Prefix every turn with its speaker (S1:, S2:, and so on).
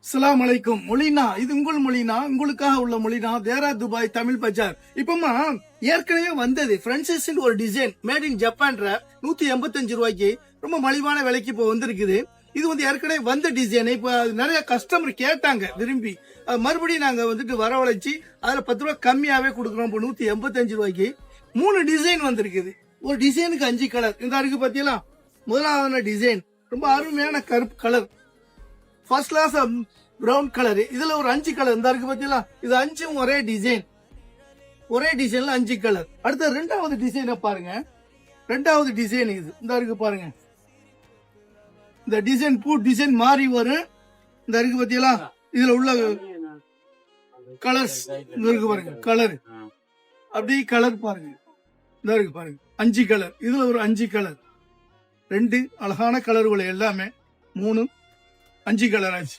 S1: அஸ்ஸலாமு அலைக்கும். மொழினா இது உங்கள் மொழினா, உங்களுக்காக உள்ள மொழினா தேரா துபாய் தமிழ் பஜார். இப்பமா ஏற்கனவே வந்தது பிரான்சிஸ் ஒரு டிசைன் மேட் இன் ஜப்பான் 185 ரூபாய்க்கு ரொம்ப மலிவான விலைக்கு இப்போ வந்திருக்குது. இது வந்து ஏற்கனவே வந்த டிசைன். இப்ப நிறைய கஸ்டமர் கேட்டாங்க விரும்பி, மறுபடியும் நாங்க வந்துட்டு வரவழைச்சு அதுல 10 ரூபாய் கம்மியாவே கொடுக்குறோம். இப்போ 185 ரூபாய்க்கு 3 டிசைன் வந்திருக்குது. ஒரு டிசைனுக்கு 5 கலர் இந்த இருக்கு பாத்தீங்களா. முதலாவது டிசைன் ரொம்ப அருமையான கருப்பு colour, first class brown colour. இதுல ஒரு 5 கலர் இந்த இருக்கு பாத்தீங்களா. இது 5 ஒரே டிசைன், ஒரே டிசைன்ல 5 கலர். அடுத்த ரெண்டாவது டிசைனை பாருங்க. ரெண்டாவது டிசைன் இது இந்த இருக்கு பாருங்க. இந்த டிசைன் பூ டிசைன் மாறி வரும். இந்த இருக்கு பாத்தீங்களா. இதுல உள்ள கலர்ஸ் இந்த இருக்கு பாருங்க. கலர் அப்படி கலர் பாருங்க. இந்த இருக்கு பாருங்க 5 கலர். இதுல ஒரு 5 கலர், 2 அழகான கலர்கள் எல்லாமே 3 5 கலர் ஆச்சு.